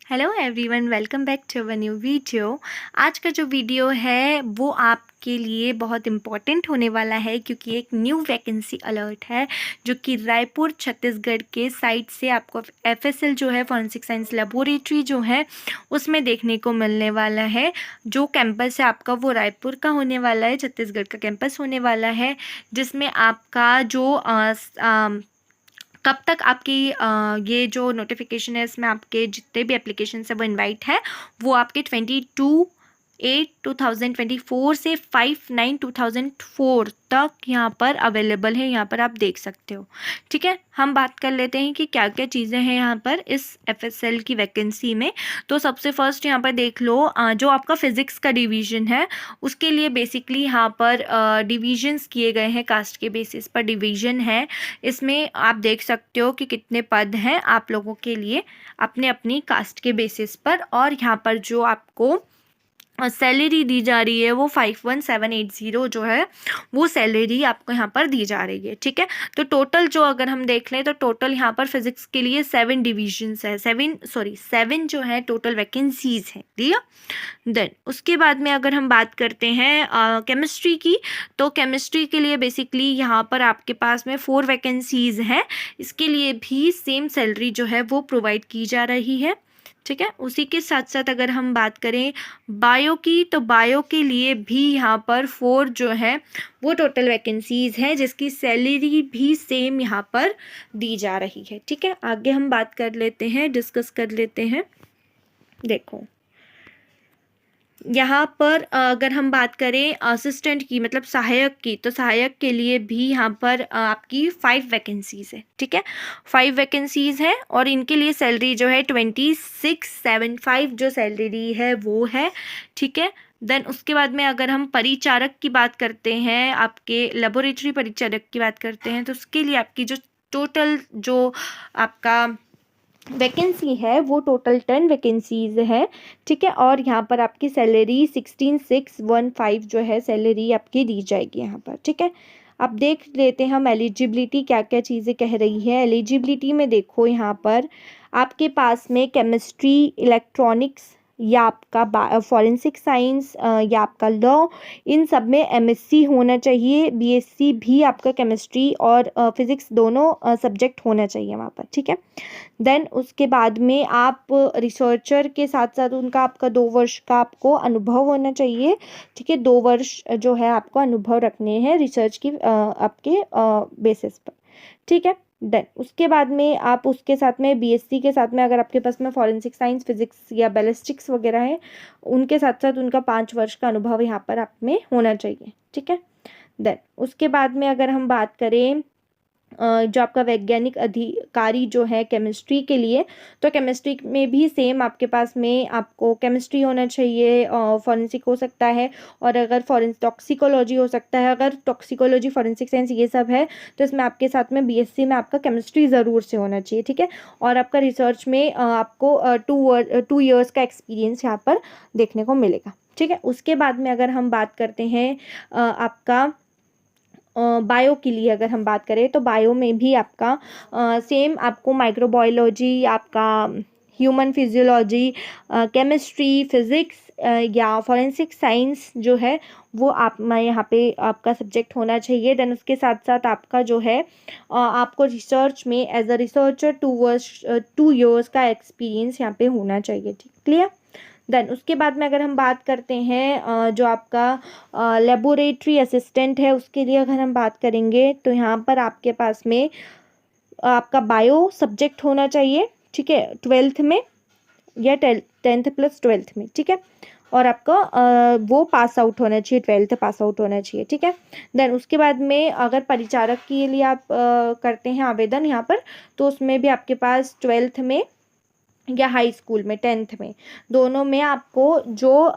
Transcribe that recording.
Hello everyone, welcome back to a new video. आज का जो वीडियो है वो आपके लिए बहुत इम्पॉर्टेंट होने वाला है क्योंकि एक न्यू वैकेंसी अलर्ट है जो कि रायपुर छत्तीसगढ़ के साइड से आपको एफएसएल जो है फॉरेंसिक साइंस लेबोरेटरी जो है उसमें देखने को मिलने वाला है। जो कैंपस है आपका वो रायपुर का होने वाला है, छत्तीसगढ़ का कैंपस होने वाला है, जिसमें आपका जो कब तक आपकी ये जो नोटिफिकेशन है इसमें आपके जितने भी एप्लीकेशन है वो इनवाइट है वो आपके 22/8/2024 से 5/9/2004 तक यहाँ पर अवेलेबल है। यहाँ पर आप देख सकते हो। ठीक है, हम बात कर लेते हैं कि क्या क्या चीज़ें हैं यहाँ पर इस एफएसएल की वैकेंसी में। तो सबसे फर्स्ट यहाँ पर देख लो, जो आपका फिज़िक्स का डिवीज़न है उसके लिए बेसिकली यहाँ पर डिवीजन्स किए गए हैं, कास्ट के बेसिस पर डिवीज़न है। इसमें आप देख सकते हो कि कितने पद हैं आप लोगों के लिए अपने अपनी कास्ट के बेसिस पर, और यहाँ पर जो आपको सैलरी दी जा रही है वो 51,780 जो है वो सैलरी आपको यहाँ पर दी जा रही है। ठीक है, तो टोटल जो अगर हम देख लें तो टोटल यहाँ पर फिजिक्स के लिए 7 डिविजन्स है, 7 जो है टोटल वैकेंसीज है दिया। देन उसके बाद में अगर हम बात करते हैं केमिस्ट्री की, तो केमिस्ट्री के लिए बेसिकली यहाँ पर आपके पास में 4 वैकेंसीज हैं। इसके लिए भी सेम सैलरी जो है वो प्रोवाइड की जा रही है। ठीक है, उसी के साथ साथ अगर हम बात करें बायो की, तो बायो के लिए भी यहाँ पर 4 जो है वो टोटल वैकेंसीज हैं जिसकी सैलरी भी सेम यहाँ पर दी जा रही है। ठीक है, आगे हम बात कर लेते हैं, डिस्कस कर लेते हैं। देखो यहाँ पर अगर हम बात करें असिस्टेंट की, मतलब सहायक की, तो सहायक के लिए भी यहाँ पर आपकी 5 वैकेंसीज है। ठीक है, 5 वैकेंसीज है और इनके लिए सैलरी जो है 2675 जो सैलरी है वो है। ठीक है, देन उसके बाद में अगर हम परिचारक की बात करते हैं, आपके लेबोरेटरी परिचारक की बात करते हैं, तो उसके लिए आपकी जो टोटल जो आपका वैकेंसी है वो टोटल 10 वैकेंसीज है। ठीक है, और यहाँ पर आपकी सैलरी 16,615 जो है सैलरी आपकी दी जाएगी यहाँ पर। ठीक है, अब देख लेते हैं हम एलिजिबिलिटी क्या क्या चीज़ें कह रही है। एलिजिबिलिटी में देखो यहाँ पर आपके पास में केमिस्ट्री, इलेक्ट्रॉनिक्स या आपका फॉरेंसिक साइंस या आपका लॉ, इन सब में एमएससी होना चाहिए। बीएससी भी आपका केमिस्ट्री और फिजिक्स दोनों सब्जेक्ट होना चाहिए वहाँ पर। ठीक है, देन उसके बाद में आप रिसर्चर के साथ साथ उनका आपका 2 वर्ष का आपको अनुभव होना चाहिए। ठीक है, 2 वर्ष जो है आपको अनुभव रखने हैं रिसर्च की आपके बेसिस पर। ठीक है, देन उसके बाद में आप उसके साथ में बीएससी के साथ में अगर आपके पास में फॉरेंसिक साइंस, फिजिक्स या बैलिस्टिक्स वगैरह है, उनके साथ साथ उनका 5 वर्ष का अनुभव यहाँ पर आप में होना चाहिए। ठीक है, देन उसके बाद में अगर हम बात करें जो आपका वैज्ञानिक अधिकारी जो है केमिस्ट्री के लिए, तो केमिस्ट्री में भी सेम आपके पास में आपको केमिस्ट्री होना चाहिए, फॉरेंसिक हो सकता है, और अगर टॉक्सिकोलॉजी हो सकता है। अगर टॉक्सिकोलॉजी, फॉरेंसिक साइंस ये सब है तो इसमें आपके साथ में बीएससी में आपका केमिस्ट्री ज़रूर से होना चाहिए। ठीक है, और आपका रिसर्च में आपको 2 ईयर्स का एक्सपीरियंस यहाँ पर देखने को मिलेगा। ठीक है, उसके बाद में अगर हम बात करते हैं आपका बायो के लिए, अगर हम बात करें तो बायो में भी आपका सेम आपको माइक्रोबायोलॉजी, आपका ह्यूमन फिजियोलॉजी, केमिस्ट्री, फिज़िक्स या फॉरेंसिक साइंस जो है वो आप मैं यहाँ पे आपका सब्जेक्ट होना चाहिए। देन उसके साथ साथ आपका जो है आपको रिसर्च में एज अ रिसर्चर 2 ईयर्स का एक्सपीरियंस यहाँ पे होना चाहिए। ठीक, क्लियर। देन उसके बाद में अगर हम बात करते हैं जो आपका लेबोरेटरी असिस्टेंट है उसके लिए अगर हम बात करेंगे, तो यहाँ पर आपके पास में आपका बायो सब्जेक्ट होना चाहिए। ठीक है, 12th में या 10th प्लस 12th में। ठीक है, और आपका वो पास आउट होना चाहिए, 12th पास आउट होना चाहिए। ठीक है, देन उसके बाद में अगर परिचारक के लिए आप करते हैं आवेदन यहाँ पर, तो उसमें भी आपके पास 12th में या हाई स्कूल में 10th में, दोनों में आपको जो